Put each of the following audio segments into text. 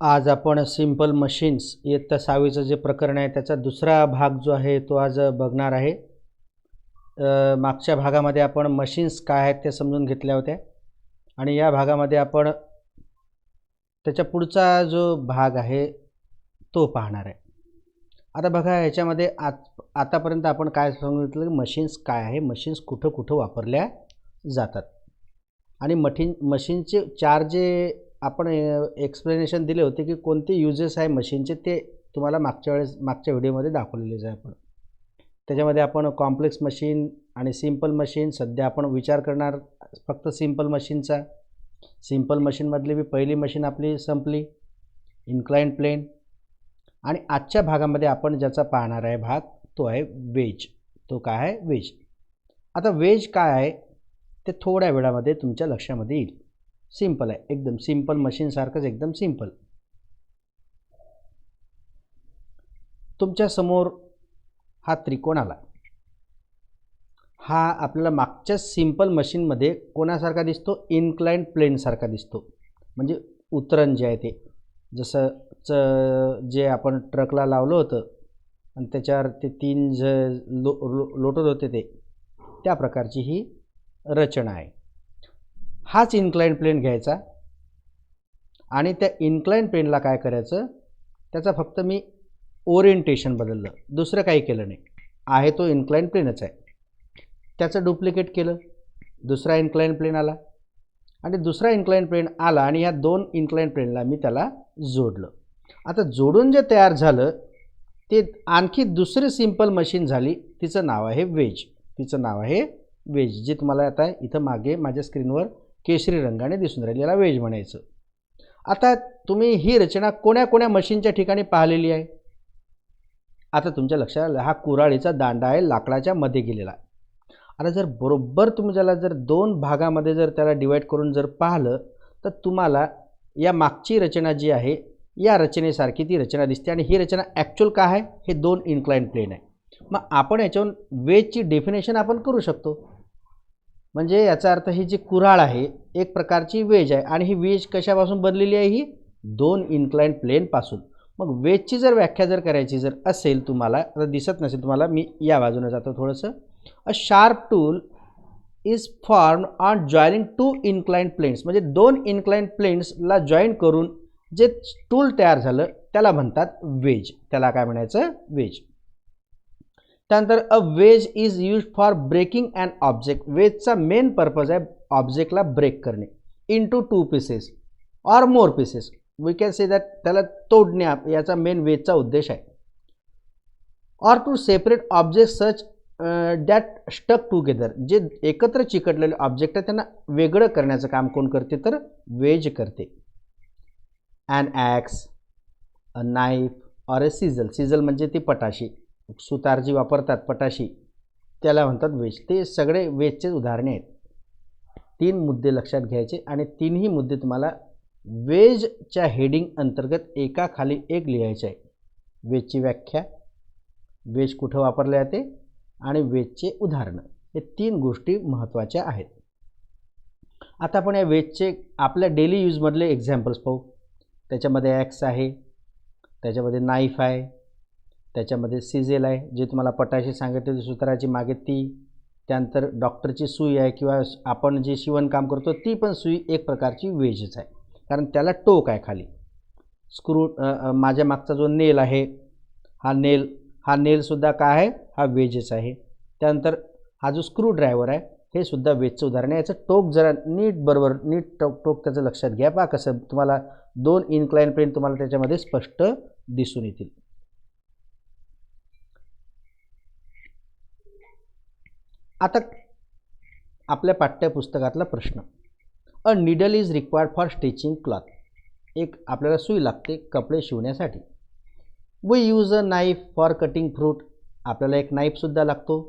आज आपण simple machines इयत्ता 6वीचं जे प्रकरण आहे त्याचा दुसरा भाग जो आहे तो आज बघणार आहे. मागच्या भागामध्ये आपण मशीन्स काय आहेत ते समजून घेतल्या होत्या आणि या भागामध्ये आपण त्याच्या पुढचा जो भाग आहे तो पाहणार आहे. आता बघा याच्यामध्ये आतापर्यंत आपण काय सांगितलं, मशीन्स काय आहे, मशीन्स कुठं कुठं वापरल्या जातात आणि मशीनचे चार जे आपण एक्सप्लेनेशन दिले होते की कोणते युजेस आहे मशीनचे ते तुम्हाला मागच्या व्हिडिओमध्ये दाखवलेलेच आहे. आपण त्याच्यामध्ये आपण कॉम्प्लेक्स मशीन आणि सिंपल मशीन, सध्या आपण विचार करणार फक्त सिंपल मशीनचा. सिंपल मशीनमधली भी पहिली मशीन आपली संपली, इन्क्लाइंड प्लेन. आणि आजच्या भागामध्ये आपण ज्याचा पाहणार आहे भाग तो आहे वेज. तो काय आहे? वेज. आता वेज काय आहे ते थोड्या वेळामध्ये तुमच्या लक्षामध्ये येईल. सिंपल आहे, एकदम सिंपल मशीन सारखंच एकदम सिंपल. तुमच्या समोर हा त्रिकोण आला. हा आपल्याला मागच्या सिंपल मशीनमध्ये कोणासारखा दिसतो? इन्क्लाइंड प्लेन सारखा दिसतो. म्हणजे उतरण जे आहे ते जसं जे आपण ट्रकला लावलं होतं आणि त्याच्यावर ते तीन लोटत होते ते त्या प्रकारची ही रचना आहे. हाच इन्क्लाइंड प्लेन घ्यायचा आणि त्या इन्क्लाइंड प्लेनला काय करायचं, त्याचा फक्त मी ओरिएंटेशन बदललं, दुसरं काही केलं नाही. आहे तो इन्क्लाइंड प्लेनच आहे. त्याचं डुप्लिकेट केलं, दुसरा इन्क्लाइंड प्लेन आला आणि दुसरा इन्क्लाइंड प्लेन आला आणि या दोन इन्क्लाइंड प्लेनला मी त्याला जोडलं. आता जोडून जे तयार झालं ते आणखी दुसरी सिंपल मशीन झाली. तिचं नाव आहे वेज. तिचं नाव आहे वेज, जे तुम्हाला आता इथं मागे माझ्या स्क्रीनवर केशरी रंगाने दिसून राहिली, याला वेज म्हणायचं. आता तुम्ही ही रचना कोण्या मशीनच्या ठिकाणी पाहिलेली आहे? आता तुमच्या लक्षात आलं, हा कुऱ्हाडीचा दांडा आहे लाकडाच्या मध्ये गेलेला. आता जर बरोबर तुम्ही ज्याला जर दोन भागामध्ये जर त्याला डिवाइड करून जर पाहिलं तर तुम्हाला या मागची रचना जी आहे या रचनेसारखी ती रचना दिसते आणि ही रचना ॲक्च्युअल काय आहे? हे दोन इन्क्लाइंड प्लेन आहे. मग आपण याच्यावरून वेजची डेफिनेशन आपण करू शकतो. म्हणजे याचा अर्थ ही जी कुऱ्हाड आहे एक प्रकारची वेज आहे आणि ही वेज कशापासून बनलेली आहे? ही दोन इन्क्लाइंड प्लेनपासून. मग वेजची जर व्याख्या जर करायची जर असेल, तुम्हाला आता दिसत नसेल तुम्हाला, मी या बाजूने जातो थोडंसं. A sharp tool is formed on joining two inclined planes. म्हणजे दोन इन्क्लाइंड प्लेन्सला जॉईन करून जे टूल तयार झालं त्याला म्हणतात वेज. त्याला काय म्हणायचं? वेज. त्यानंतर a wedge is used for breaking an object. वेजचा मेन पर्पज आहे ऑब्जेक्टला ब्रेक करणे into two pieces or more pieces. We can say that त्याला तोडणे याचा मेन वेजचा उद्देश आहे. Or to separate object such that stuck together. जे एकत्र चिकटलेले ऑब्जेक्ट आहे त्यांना वेगळं करण्याचं काम कोण करते? तर वेज करते. An axe, a knife or a chisel. Chisel म्हणजे ती पटाशी, सुतार जी वापरतात पटाशी, त्याला म्हणतात वेज. ते सगळे वेजचे उदाहरणे आहेत. तीन मुद्दे लक्षात घ्यायचे आणि तीनही मुद्दे तुम्हाला वेजच्या हेडिंग अंतर्गत एकाखाली एक लिहायचे आहे. वेजची व्याख्या, वेज कुठं वापरले जाते आणि वेजचे उदाहरणं, हे तीन गोष्टी महत्त्वाच्या आहेत. आता आपण या वेजचे आपल्या डेली यूजमधले एक्झाम्पल्स पाहू. त्याच्यामध्ये ॲक्स आहे, त्याच्यामध्ये नाईफ आहे, त्याच्यामध्ये सिझेल आहे जे तुम्हाला पटाशी सांगितले सुताराची मागे ती. त्यानंतर डॉक्टरची सुई आहे किंवा आपण जे शिवणकाम करतो ती पण सुई एक प्रकारची वेजच आहे, कारण त्याला टोक आहे खाली. स्क्रू, माझ्या मागचा जो नेल आहे हा नेलसुद्धा काय आहे? हा वेजच आहे. त्यानंतर हा जो स्क्रू ड्रायव्हर आहे हे सुद्धा वेजचं उदाहरण आहे. याचं टोक जरा नीट टोक त्याचं लक्षात घ्या. पहा कसं तुम्हाला दोन इन्क्लाइंड प्लेन तुम्हाला त्याच्यामध्ये स्पष्ट दिसून येतील. आता आपल्या पाठ्यपुस्तकातला प्रश्न, a needle is required for stitching cloth. एक आपल्याला सुई लागते कपडे शिवण्यासाठी. We use a knife for cutting fruit. आपल्याला एक नाईफसुद्धा लागतो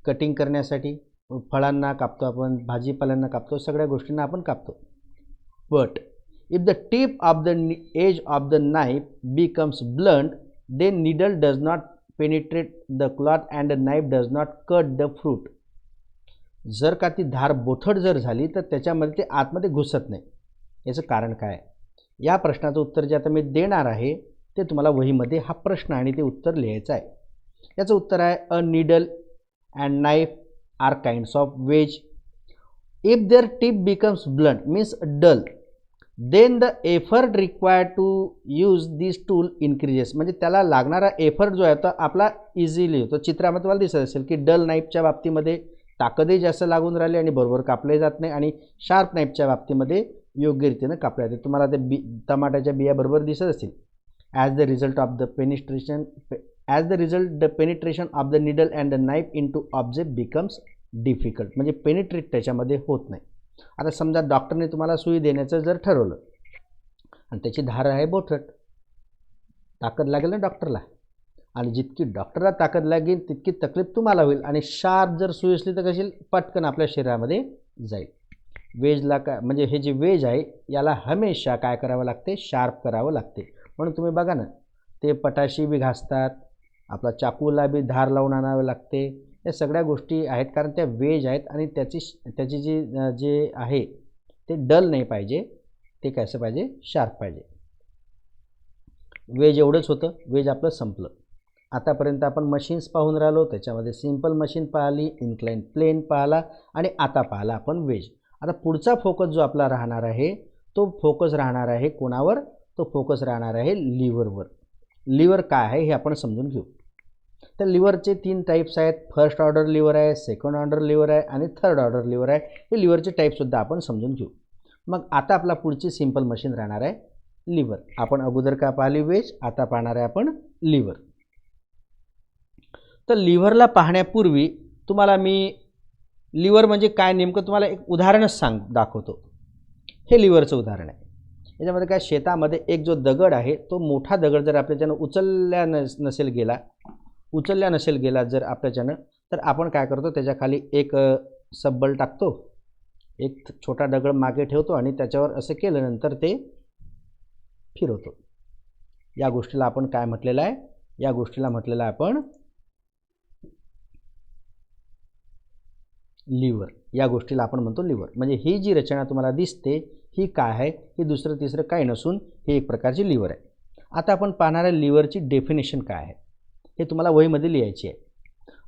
कटिंग करण्यासाठी. फळांना कापतो आपण, भाजीपाल्यांना कापतो, सगळ्या गोष्टींना आपण कापतो. But if the tip of the edge of the knife becomes blunt then needle does not penetrate the cloth and the knife does not cut the fruit. जर का ती धार बोथट जर झाली तर त्याच्यामध्ये ते आतमध्ये घुसत नाही. याचं कारण काय आहे? या प्रश्नाचं उत्तर जे आता मी देणार आहे ते तुम्हाला वहीमध्ये हा प्रश्न आणि ते उत्तर लिहायचं आहे. याचं उत्तर आहे a needle and knife are kinds of wedge. If their tip becomes blunt means dull then the effort required to use this tool increases. म्हणजे त्याला लागणारा एफर्ट जो आहे तो आपला इझिली होतो. चित्रामध्ये तुम्हाला दिसत असेल की डल नाईफच्या बाबतीमध्ये ताकदही जास्त लागून राहिली आणि बरोबर कापले जात नाही, आणि शार्प नाईफच्या बाबतीमध्ये योग्य रीतीनं कापल्या जाते. तुम्हाला ते टमाट्याच्या बिया बरोबर दिसत असतील. As the result of the penetration of the needle and the knife into object becomes difficult. म्हणजे पेनिट्रेट त्याच्यामध्ये होत नाही. आता समजा डॉक्टरने तुम्हाला सुई देण्याचं जर ठरवलं आणि त्याची धार आहे बोथट, ताकद लागेल ना डॉक्टरला, आणि जितकी डॉक्टरला ताकद लागेल तितकी तकलीफ तुम्हाला होईल. आणि शार्प जर सुई असली तर कशी पटकन आपल्या शरीरामध्ये जाईल. वेजला काय म्हणजे हे जे वेज आहे याला हमेशा काय करावं लागते, शार्प करावं लागते. म्हणून तुम्ही बघा ना, ते पटाशी बी घासतात, आपला चाकूला बी धार लावून आणावं लागते. या सगळ्या गोष्टी आहेत कारण त्या वेज आहेत आणि त्याची जे आहे ते डल नाही पाहिजे, ते कसं पाहिजे, शार्प पाहिजे. वेज एवढंच होतं, वेज आपलं संपलं. आतापर्यंत आपण मशीन्स पाहून राहिलो, त्याच्यामध्ये सिंपल मशीन पाहिली, इन्क्लाइन प्लेन पाहिला, आणि आता पाहिला आपण वेज. आता पुढचा फोकस जो आपला राहणार आहे तो फोकस राहणार आहे कोणावर, तो फोकस राहणार आहे लिव्हरवर. लिव्हर काय आहे हे आपण समजून घेऊ. तर लिव्हरचे 3 टाईप्स आहेत. फर्स्ट ऑर्डर लिव्हर आहे, सेकंड ऑर्डर लिव्हर आहे आणि थर्ड ऑर्डर लिव्हर आहे. हे लिव्हरचे टाईपसुद्धा आपण समजून घेऊ. मग आता आपला पुढची सिंपल मशीन राहणार आहे लिव्हर. आपण अगोदर का पाहिली वेज, आता पाहणार आहे आपण लिव्हर. तर लिव्हरला पाहण्यापूर्वी तुम्हाला मी लिव्हर म्हणजे काय नेमकं तुम्हाला एक उदाहरणच दाखवतो. हे लिव्हरचं उदाहरण आहे. याच्यामध्ये काय, शेतामध्ये एक जो दगड आहे तो मोठा दगड जर आपल्याच्यानं उचलल्या नसेल गेला जर आपल्याच्यानं, तर आपण काय करतो, त्याच्या खाली एक सब्बल टाकतो, एक छोटा दगड मागे ठेवतो आणि त्याच्यावर असं केल्यानंतर ते फिरवतो. या गोष्टीला आपण काय म्हटलेलं आहे, या गोष्टीला म्हटलेलं आहे आपण लिव्हर. या गोष्टीला आपण म्हणतो लिव्हर. म्हणजे ही जी रचना तुम्हाला दिसते ही काय आहे, ही दुसरं तिसरं काही नसून ही एक प्रकारची लिव्हर आहे. आता आपण पाहणाऱ्या लिव्हरची डेफिनेशन काय आहे हे तुम्हाला वहीमध्ये लिहायची आहे.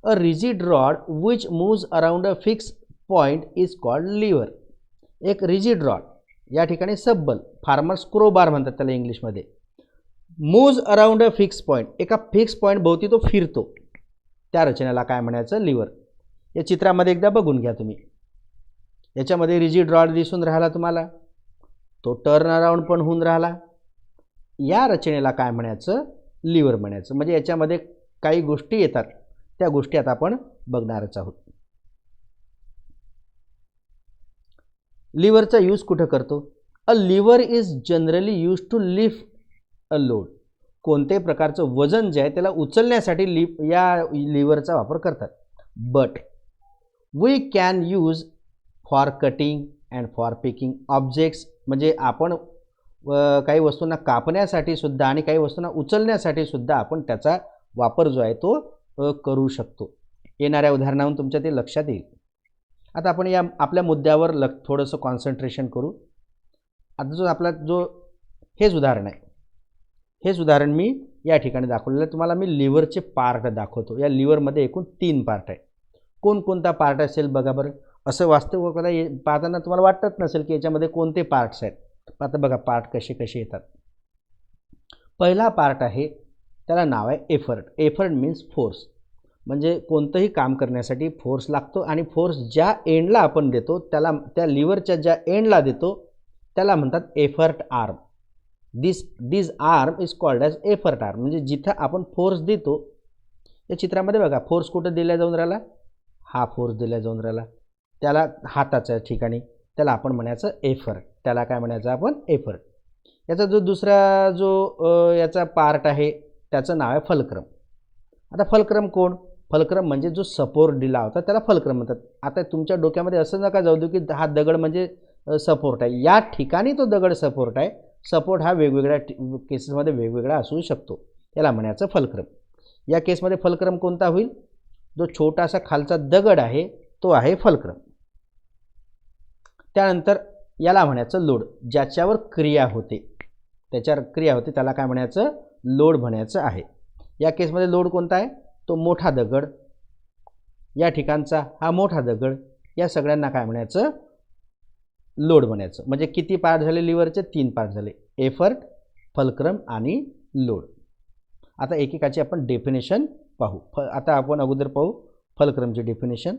A rigid rod which moves around a fix point is called lever. एक रिजिड रॉड, या ठिकाणी सब्बल, फार्मर्स क्रोबार म्हणतात त्याला इंग्लिशमध्ये. Moves around a fix point, एका फिक्स पॉईंट भोवती तो फिरतो, त्या रचनेला काय म्हणायचं, लिव्हर. या चित्रामध्ये एकदा बघून घ्या तुम्ही. याच्यामध्ये रिजिड रॉड दिसून राहिला तुम्हाला, तो टर्न अराउंड पण होऊन राहिला. या रचनेला काय म्हणायचं, लिव्हर म्हणायचं. म्हणजे याच्यामध्ये काही गोष्टी येतात, त्या गोष्टी आता आपण बघणारच आहोत. लिव्हरचा यूज कुठं करतो. A lever is generally use to lift a load. कोणत्याही प्रकारचं वजन जे आहे त्याला उचलण्यासाठी या लिव्हरचा वापर करतात. But we can use for cutting and for picking objects. म्हणजे आपण काही वस्तूंना कापण्यासाठी सुद्धा आणि काही वस्तूंना उचलण्यासाठी सुद्धा आपण त्याचा वापर जो आहे तो करू शकतो. येणाऱ्या उदाहरणावरून तुमच्या ते लक्षात येईल. आता आपण या आपल्या मुद्द्यावर थोडंसं कॉन्सन्ट्रेशन करू. आता हेच उदाहरण आहे, हेच उदाहरण मी या ठिकाणी दाखवलेलं आहे. तुम्हाला मी लिव्हरचे पार्ट दाखवतो. या लिव्हरमध्ये एकूण 3 पार्ट आहे. कोणकोणता पार्ट असेल बघा बरं. असं वास्तव पाहताना तुम्हाला वाटत नसेल की याच्यामध्ये कोणते पार्ट्स आहेत. आता बघा पार्ट कसे कसे येतात. पहिला पार्ट आहे त्याला नाव आहे एफर्ट. Effort means force. म्हणजे कोणतंही काम करण्यासाठी फोर्स लागतो आणि फोर्स ज्या एंडला आपण देतो त्याला, त्या लिव्हरच्या ज्या एंडला देतो त्याला म्हणतात effort arm. This arm is called as effort arm. म्हणजे जिथं आपण फोर्स देतो, या चित्रामध्ये बघा फोर्स कुठं दिला जाऊन राहिला, हा फोर्स दिला जाऊन राहिला, त्याला हाताच्या ठिकाणी, त्याला आपण म्हणायचं एफर्ट. त्याला काय म्हणायचं आपण, एफर्ट. याचा जो दुसरा याचा पार्ट आहे त्याचं नाव आहे फलक्रम. आता फलक्रम कोण, फलक्रम म्हणजे जो सपोर्ट दिला होता त्याला फलक्रम म्हणतात. आता तुमच्या डोक्यामध्ये असं नका जाऊ देऊ की हा दगड म्हणजे सपोर्ट आहे. या ठिकाणी तो दगड सपोर्ट आहे. सपोर्ट हा वेगवेगळ्या केसेसमध्ये वेगवेगळा असू शकतो, याला म्हणायचं फलक्रम. या केसमध्ये फलक्रम कोणता होईल, जो छोटासा खालचा दगड आहे तो आहे फलक्रम. त्यानंतर याला म्हणायचं लोड, ज्याच्यावर क्रिया होते. त्याच्यावर क्रिया होते त्याला काय म्हणायचं, लोड म्हणायचं आहे. या केसमध्ये लोड कोणता आहे, तो मोठा दगड, या ठिकाणचा हा मोठा दगड, या सगळ्यांना काय म्हणायचं, लोड म्हणायचं. म्हणजे किती पार्ट झाले लिव्हरचे, 3 पार्ट झाले, एफर्ट, फलक्रम आणि लोड. आता एकेकाची आपण डेफिनेशन पाहू. आता आपण अगोदर पाहू फलक्रमची डेफिनेशन.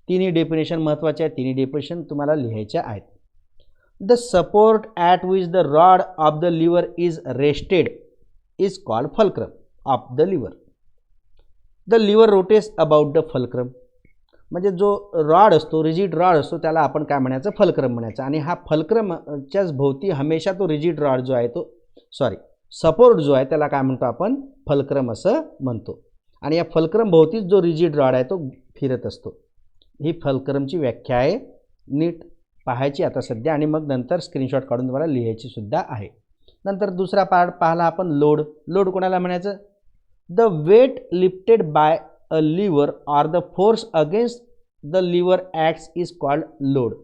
तिन्ही डेफिनेशन महत्त्वाचे आहेत, तिन्ही डेफिनेशन तुम्हाला लिहायच्या आहेत. The support at which the rod of the lever is rested is called fulcrum of the lever. The lever rotates about the fulcrum. म्हणजे जो रॉड असतो, रिजिड रॉड असतो, त्याला आपण काय म्हणायचं, फलक्रम म्हणायचं. आणि हा फलक्रमच्याच भोवती हमेशा तो रिजिड रॉड जो आहे तो सपोर्ट जो आहे त्याला काय म्हणतो आपण, फलक्रम असं म्हणतो. आणि या फलक्रम भोवतीच जो रिजिड रॉड आहे तो फिरत असतो. ही फलक्रमची व्याख्या आहे, नीट पाहायची आता सध्या आणि मग नंतर स्क्रीनशॉट काढून तुम्हाला लिहायची सुद्धा आहे. नंतर दुसरा पार्ट पाहिला आपण, लोड. लोड कोणाला म्हणायचं, the weight lifted by a lever or the force against the lever acts is called load.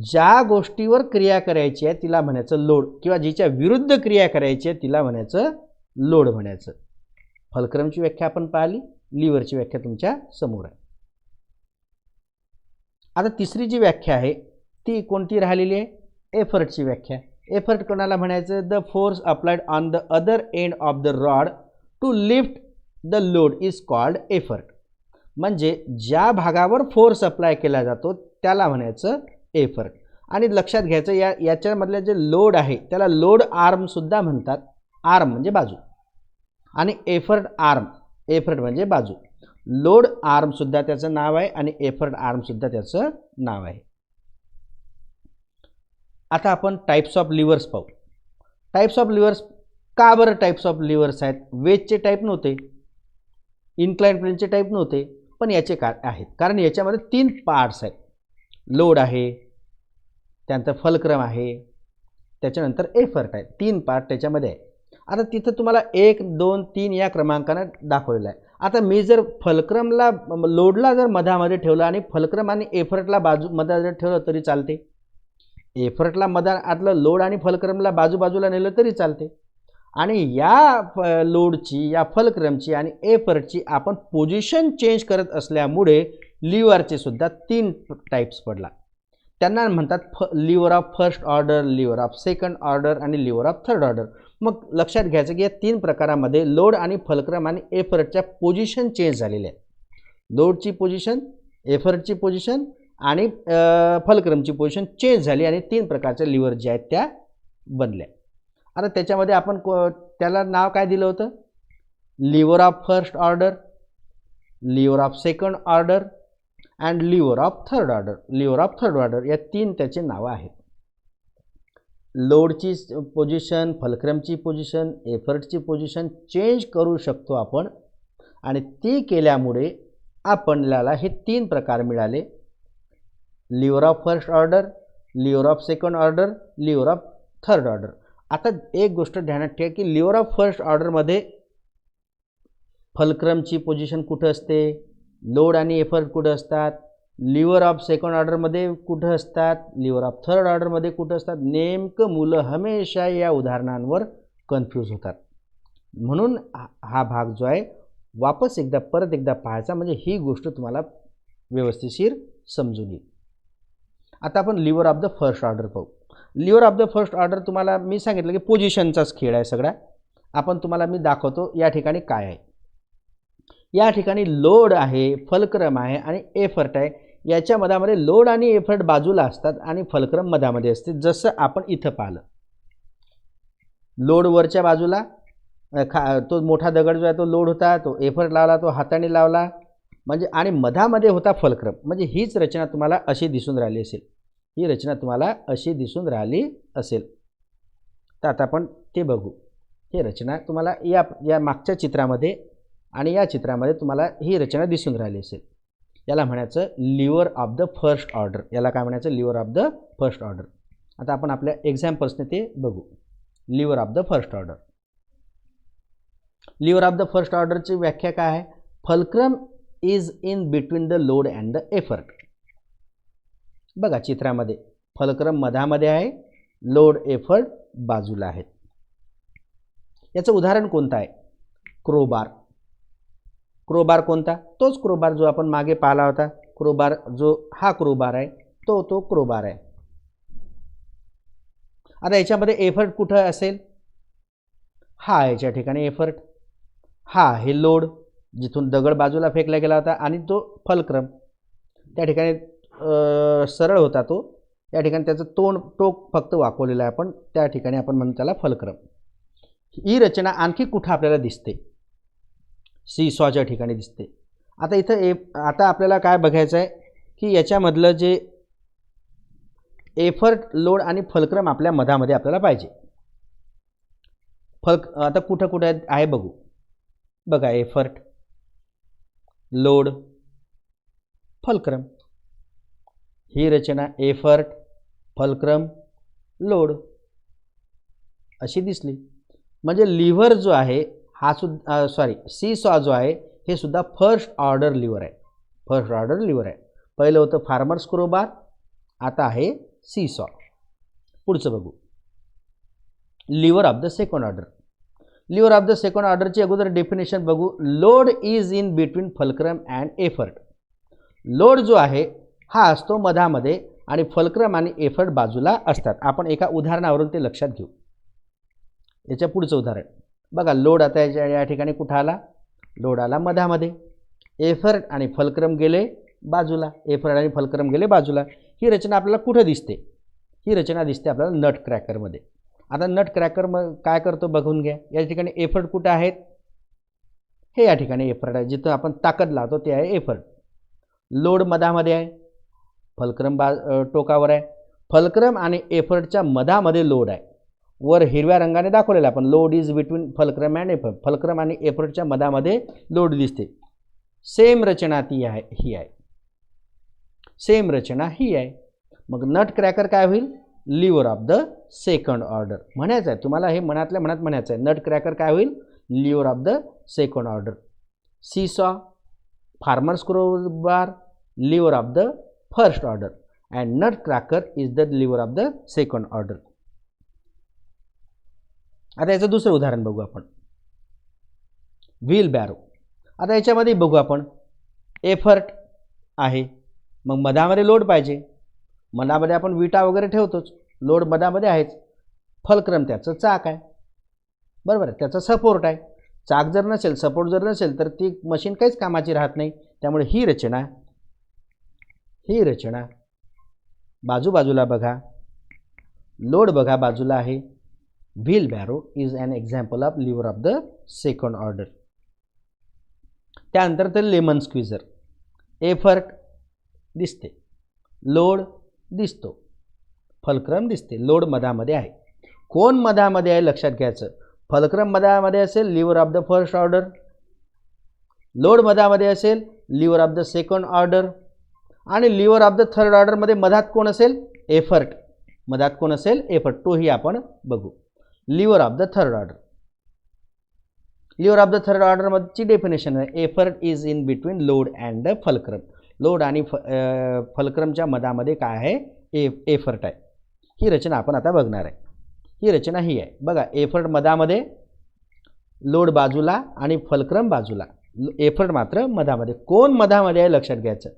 ज्या गोष्टीवर क्रिया करायची आहे तिला म्हणायचं लोड, किंवा जिच्या विरुद्ध क्रिया करायची आहे तिला म्हणायचं लोड म्हणायचं. फलक्रमची व्याख्या आपण पाहिली, लिव्हरची व्याख्या तुमच्या समोर आहे. आता तिसरी जी व्याख्या आहे ती कोणती राहिलेली आहे, एफर्टची व्याख्या. एफर्ट कोणाला म्हणायचं, the force applied on the other end of the rod to lift the load is called effort. म्हणजे ज्या भागावर फोर्स अप्लाय केला जातो त्याला म्हणायचं एफर्ट. आणि लक्षात घ्यायचं याच्यामधले जे लोड आहे त्याला लोड आर्म सुद्धा म्हणतात. आर्म म्हणजे बाजू आणि एफर्ट आर्म, एफर्ट म्हणजे बाजू. लोड आर्म सुद्धा त्याचं नाव आहे आणि एफर्ट आर्म सुद्धा त्याचं नाव आहे. आता आपण टाइप्स ऑफ लिव्हर्स पाहू. टाइप्स ऑफ लिव्हर्स, का बरं टाइप्स ऑफ लिव्हर्स आहेत, वेजचे टाईप नव्हते, इन्क्लाइन प्लेनचे टाईप नव्हते, पण याचे काय आहेत, कारण याच्यामध्ये 3 पार्ट्स आहेत. लोड आहे, त्यानंतर फलक्रम आहे, त्याच्यानंतर एफर्ट आहे. 3 पार्ट त्याच्यामध्ये आहे. आता तिथं तुम्हाला 1, 2, 3 या क्रमांकानं दाखवलेलं आहे. आता मी जर फलक्रमला, लोडला जर मधामध्ये ठेवलं आणि फलक्रम आणि एफर्टला मध्ये जर ठेवलं तरी चालते. एफर्टला आतलं लोड आणि फलक्रमला बाजूला नेलं तरी चालते. आणि या लोडची, या फलक्रमची आणि एफर्टची आपण पोझिशन चेंज करत असल्यामुळे लिव्हरचे सुद्धा 3 टाईप्स पडला. त्यांना म्हणतात lever of first order, lever of second order आणि लिव्हर ऑफ थर्ड ऑर्डर. मग लक्षात घ्यायचं की या 3 प्रकारामध्ये लोड आणि फलक्रम आणि एफर्टच्या पोझिशन चेंज झालेल्या आहेत. लोडची पोझिशन, एफर्टची पोझिशन आणि फलक्रमची पोझिशन चेंज झाली आणि 3 प्रकारच्या लिव्हर ज्या आहेत त्या बनल्या. आता त्याच्यामध्ये आपण त्याला नाव काय दिलं होतं, lever of first order, lever of second order and lever of third order. Lever of third order या 3 त्याचे नावं आहेत. लोडची पोझिशन, फलक्रमची पोझिशन, एफर्टची पोझिशन चेंज करू शकतो आपण आणि ती केल्यामुळे आपल्याला हे 3 प्रकार मिळाले, lever of first order, lever of second order, lever of third order. आता एक गोष्ट ध्यानात ठेवा की लिव्हर ऑफ फर्स्ट ऑर्डरमध्ये फलक्रमची पोझिशन कुठं असते, लोड आणि एफर्ट कुठं असतात, लिव्हर ऑफ सेकंड ऑर्डरमध्ये कुठं असतात, लिव्हर ऑफ थर्ड ऑर्डरमध्ये कुठं असतात. नेमकं मुलं हमेशा या उदाहरणांवर कन्फ्यूज होतात. म्हणून हा भाग जो आहे वापस परत एकदा पाहायचा, म्हणजे ही गोष्ट तुम्हाला व्यवस्थितशीर समजून येईल. आता आपण lever of the first order पाहू. Lever of the first order तुम्हाला मी सांगितलं की पोझिशनचाच खेळ आहे सगळा. तुम्हाला मी दाखवतो या ठिकाणी काय आहे. या ठिकाणी लोड आहे, फलक्रम आहे आणि एफर्ट आहे. याच्या मधामध्ये लोड आणि एफर्ट बाजूला असतात आणि फलक्रम मधामध्ये असते. जसं आपण इथं पाहिलं, लोड वरच्या बाजूला, तो मोठा दगड जो आहे तो लोड होता, तो एफर्ट लावला, तो हाताने लावला, म्हणजे आणि मधामध्ये होता फलक्रम. म्हणजे हीच रचना तुम्हाला अशी दिसून राहिली असेल, ही रचना तुम्हाला अशी दिसून राहिली असेल. तर आता आपण ते बघू. ही रचना तुम्हाला या मागच्या चित्रामध्ये आणि या चित्रामध्ये तुम्हाला ही रचना दिसून राहिली असेल. याला म्हणायचं lever of the first order. याला काय म्हणायचं, lever of the first order. आता आपण आपल्या एक्झाम्पल्सने ते बघू. Lever of the first order. Lever of the first ऑर्डरची व्याख्या काय आहे, fulcrum is in between the load and the effort. बघा चित्रामध्ये फलक्रम मधामध्ये आहे, लोड एफर्ट बाजूला आहेत. याचं उदाहरण कोणतं आहे? क्रोबार. क्रोबार कोणता? तोच क्रोबार जो आपण मागे पाहिला होता. क्रोबार जो हा क्रोबार आहे तो क्रोबार आहे. आता याच्यामध्ये एफर्ट कुठं असेल? हा याच्या ठिकाणी एफर्ट, हा हे लोड जिथून दगड बाजूला फेकला गेला होता आणि तो फलक्रम त्या ठिकाणी सरळ होता तो, त्या ठिकाणी त्याचं टोक फक्त वाकवलेलं आहे आपण, त्या ठिकाणी आपण म्हणतो त्याला फलक्रम. ही रचना आणखी कुठं आपल्याला दिसते? सी सॉच्या ठिकाणी दिसते. आता इथं आता आपल्याला काय बघायचं आहे की याच्यामधलं जे एफर्ट, लोड आणि फलक्रम आपल्या मधामध्ये आपल्याला पाहिजे. आता कुठं कुठं आहे बघू. बघा, एफर्ट, लोड, फलक्रम. ही रचना एफर्ट, फलक्रम, लोड अशी दिसली. म्हणजे लिव्हर जो आहे हा सुद्धा सी सॉ जो आहे हे सुद्धा फर्स्ट ऑर्डर लिव्हर आहे. फर्स्ट ऑर्डर लिव्हर आहे. पहिलं होतं फार्मर्स क्रोबार, आता आहे सी सॉ. पुढचं बघू, lever of the second order. Lever of the second ऑर्डरची अगोदर डेफिनेशन बघू. Load is in between fulcrum and effort. Load जो आहे हा असतो मधामध्ये आणि फलक्रम आणि एफर्ट बाजूला असतात. आपण एका उदाहरणावरून ते लक्षात घेऊ. याच्या पुढचं उदाहरण बघा. लोड आता या ठिकाणी कुठं आला? लोड आला मधामध्ये. एफर्ट आणि फलक्रम गेले बाजूला. एफर्ट आणि फलक्रम गेले बाजूला. ही रचना आपल्याला कुठं दिसते? ही रचना दिसते आपल्याला नट क्रॅकरमध्ये. आता नट क्रॅकर मग काय करतो बघून घ्या. या ठिकाणी एफर्ट कुठे आहेत? हे या ठिकाणी एफर्ट आहे. जिथं आपण ताकद लावतो ते आहे एफर्ट. लोड मधामध्ये आहे, फलक्रम टोकावर आहे. फलक्रम आणि एफर्टच्या मधामध्ये लोड आहे. वर हिरव्या रंगाने दाखवलेला आपण, load is between fulcrum and effort. Fulcrum आणि एफर्टच्या मधामध्ये लोड दिसते. सेम रचना ती आहे, ही आहे. सेम रचना ही आहे. मग नट क्रॅकर काय होईल? Lever of the second order म्हणायचं आहे तुम्हाला. हे मनातल्या मनात म्हणायचं आहे. नट क्रॅकर काय होईल? Lever of the second order. Seesaw, farmers crowbar, lever of the first order and nutcracker is the lever of the second order. आता याचं दुसरं उदाहरण बघू आपण. Wheelbarrow. आता याच्यामध्ये बघू आपण, एफर्ट आहे, मग मधामध्ये लोड पाहिजे. मधामध्ये आपण विटा वगैरे ठेवतोच, लोड मधामध्ये आहेच. फलक्रम त्याचं चाक आहे, बरोबर आहे, त्याचा सपोर्ट आहे. चाक जर नसेल, सपोर्ट जर नसेल तर ती मशीन काहीच कामाची राहत नाही. त्यामुळे ही रचना बाजूबाजूला बघा. लोड बघा बाजूला आहे. Wheel barrow is an example of lever of the second order. त्यानंतर ते लेमन स्क्विझर. एफर्ट दिसते, लोड दिसतो, फलक्रम दिसते. लोड मधामध्ये आहे. कोण मधामध्ये आहे लक्षात घ्यायचं. फलक्रम मधामध्ये असेल, lever of the first order. Load मधामध्ये असेल, lever of the second order. आणि लिव्हर ऑफ द थर्ड ऑर्डरमध्ये मधात कोण असेल? एफर्ट. मधात कोण असेल? एफर्ट. तोही आपण बघू. Lever of the third order. Lever of the third ऑर्डरची डेफिनेशन आहे, effort is in between load and the fulcrum. Load आणि फलक्रमच्या मधामध्ये काय आहे? एफर्ट आहे. ही रचना आपण आता बघणार आहे. ही रचना ही आहे बघा. एफर्ट मधामध्ये, लोड बाजूला आणि फलक्रम बाजूला. एफर्ट मात्र मधामध्ये. कोण मधामध्ये आहे लक्षात घ्यायचं.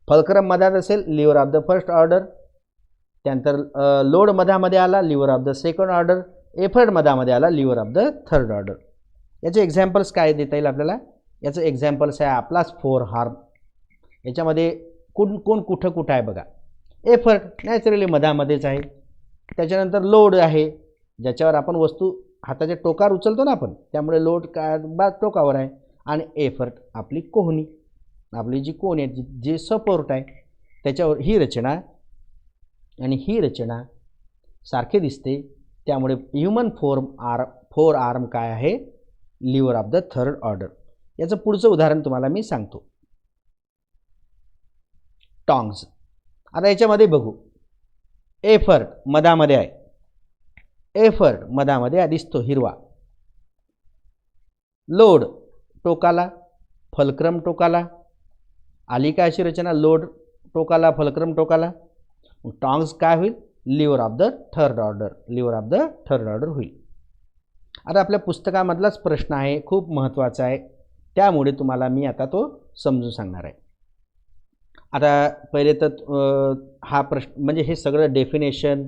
फलक्रम मधात असेल, lever of the first order. त्यानंतर लोड मधामध्ये आला, lever of the second order. Effort मधामध्ये आला, lever of the third order. याचे एक्झाम्पल्स काय देता येईल आपल्याला? याचं एक्झाम्पल्स आहे आपलाच फोर हार्म. याच्यामध्ये कोण कुठं आहे बघा. एफर्ट नॅचरली मधामध्येच आहे. त्याच्यानंतर लोड आहे, ज्याच्यावर आपण वस्तू हाताच्या टोकावर उचलतो ना आपण, त्यामुळे लोड काय टोकावर आहे. आणि एफर्ट आपली कोहणी, आपली जी कोण आहे, जे सपोर्ट आहे, त्याच्यावर ही रचना आणि ही रचना सारखे दिसते. त्यामुळे ह्युमन फोर आर्म काय आहे? Lever of the third order. याचं पुढचं उदाहरण तुम्हाला मी सांगतो. टॉंग्स. आता याच्यामध्ये बघू. एफर्ट मधामध्ये आहे. एफर्ट मधामध्ये दिसतो हिरवा. लोड टोकाला, फलक्रम टोकाला. आली काय अशी रचना? लोड टोकाला, फलक्रम टोकाला. टॉंग्स काय होईल? Lever of the third order होईल. आता आपल्या पुस्तकामधलाच प्रश्न आहे, खूप महत्त्वाचा आहे, त्यामुळे तुम्हाला मी आता तो समजून सांगणार आहे. आता पहिले तर हा प्रश्न म्हणजे हे सगळं डेफिनेशन,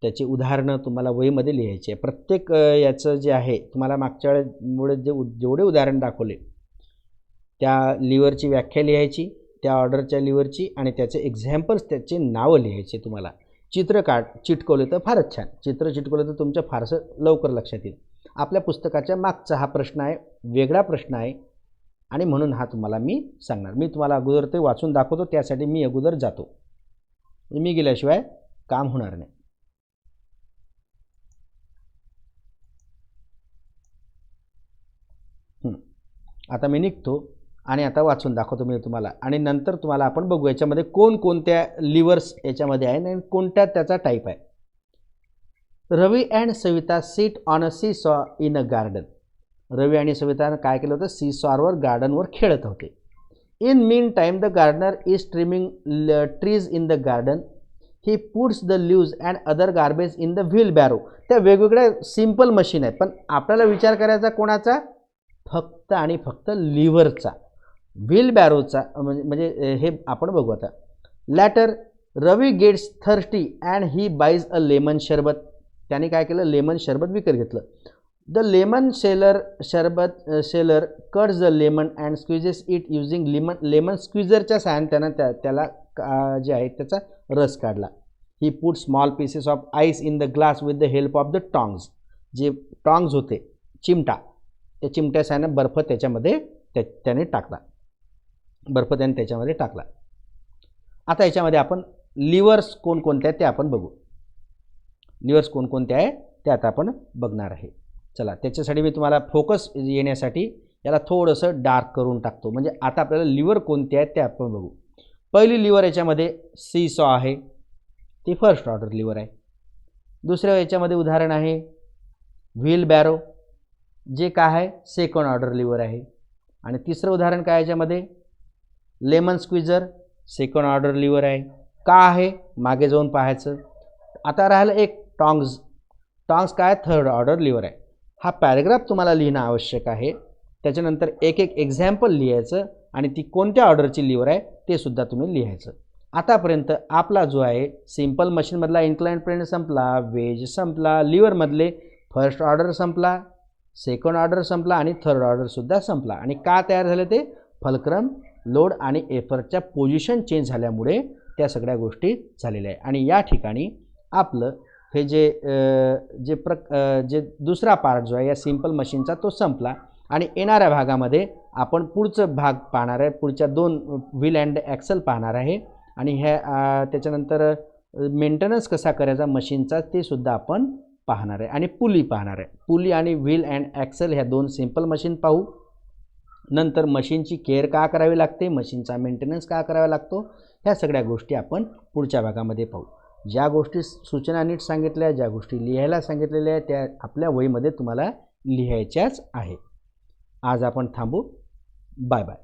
त्याची उदाहरणं तुम्हाला वहीमध्ये लिहायची आहे. प्रत्येक याचं जे आहे तुम्हाला मागच्या वेळेमुळे जेवढे उदाहरण दाखवले त्या लिव्हरची व्याख्या लिहायची, त्या ऑर्डरच्या लिव्हरची, आणि त्याचे एक्झाम्पल्स, त्याचे नावं लिहायचे. तुम्हाला चित्र चिटकवले तर फारच छान. चित्र चिटकवलं तर तुमच्या फारसं लवकर लक्षात येईल. आपल्या पुस्तकाच्या मागचा हा प्रश्न आहे, वेगळा प्रश्न आहे, आणि म्हणून हा तुम्हाला मी सांगणार. मी तुम्हाला अगोदर ते वाचून दाखवतो, त्यासाठी मी अगोदर जातो. मी गेल्याशिवाय काम होणार नाही. आता मी निघतो आणि आता वाचून दाखवतो मी तुम्हाला, आणि नंतर तुम्हाला आपण बघू याच्यामध्ये कोणकोणत्या लिव्हर्स याच्यामध्ये आहे आणि कोणत्या त्याचा टाईप आहे. Ravi and Savita sit on a seesaw in a garden. Ravi आणि सवितानं काय केलं होतं, सी सॉरवर गार्डनवर खेळत होते. In meantime the gardener is trimming trees in the garden. He puts the leaves and other garbage in the wheel barrow. त्या वेगवेगळ्या सिम्पल मशीन आहेत, पण आपल्याला विचार करायचा कोणाचा, फक्त आणि फक्त लिव्हरचा, व्हील बॅरोचा. म्हणजे हे आपण बघू आता. Later Ravi gets thirsty and he buys a lemon sharbat. त्याने काय केलं, लेमन शरबत विकत घेतलं. The lemon seller cuts the lemon and squeezes it using lemon स्क्विझरच्या साहाय्याने त्याला जे आहे त्याचा रस काढला. He put small pieces of ice in the glass with the help of the tongs. जे टॉंग्स होते, चिमटा, त्या चिमट्या साहाय्याने बर्फ त्याच्यामध्ये त्याने टाकला. आता याच्यामध्ये आपण लिव्हर्स कोणकोणत्या आहेत ते आपण बघू. लिव्हर्स कोणकोणत्या आहे ते आता आपण बघणार आहे. चला, त्याच्यासाठी मी तुम्हाला फोकस येण्यासाठी याला थोडंसं डार्क करून टाकतो. म्हणजे आता आपल्याला लिव्हर कोणते आहेत ते आपण बघू. पहिली लिव्हर याच्यामध्ये सी सॉ आहे, ती फर्स्ट ऑर्डर लिव्हर आहे. दुसऱ्या याच्यामध्ये उदाहरण आहे व्हील बॅरो, जे काय आहे सेकंड ऑर्डर लिव्हर आहे. आणि तिसरं उदाहरण काय याच्यामध्ये, लेमन स्क्विझर, सेकंड ऑर्डर लिव्हर आहे. का आहे मागे जाऊन पाहायचं. आता राहिलं एक टॉंग्स काय थर्ड ऑर्डर लिव्हर आहे. हा पॅरेग्राफ तुम्हाला लिहिणं आवश्यक आहे. त्याच्यानंतर एक एक्झाम्पल लिहायचं आणि ती कोणत्या ऑर्डरची लिव्हर आहे ते सुद्धा तुम्ही लिहायचं. आतापर्यंत आपला जो आहे सिम्पल मशीनमधला इन्क्लाइन्ड प्लेन संपला, वेज संपला, लिव्हरमधले फर्स्ट ऑर्डर संपला, सेकंड ऑर्डर संपला आणि थर्ड ऑर्डरसुद्धा संपला. आणि का तयार झाले ते, फलक्रम, लोड आणि एफर्टच्या पोझिशन चेंज झाल्यामुळे त्या सगळ्या गोष्टी झालेल्या आहे. आणि या ठिकाणी आपलं हे जे दुसरा पार्ट जो आहे या सिम्पल मशीनचा तो संपला. आणि येणाऱ्या भागामध्ये आपण पुढचं भाग पाहणार आहे, पुढच्या 2 व्हील अँड ॲक्सल पाहणार आहे. आणि त्याच्यानंतर मेंटेनन्स कसा करायचा मशीनचा ते सुद्धा आपण पाहणार आहे. आणि पुली पाहणार आहे. पुली आणि व्हील अँड ॲक्सल ह्या 2 सिम्पल मशीन पाहू. नंतर मशीनची केअर का करावी लागते, मशीनचा मेंटेनन्स का करावा लागतो, ह्या सगळ्या गोष्टी आपण पुढच्या भागामध्ये पाहू. ज्या गोष्टी सूचना नीट सांगितल्या, ज्या गोष्टी लिहायला सांगितलेल्या आहेत त्या आपल्या वहीमध्ये तुम्हाला लिहायच्याच आहे. आज आपण थांबू. Bye bye.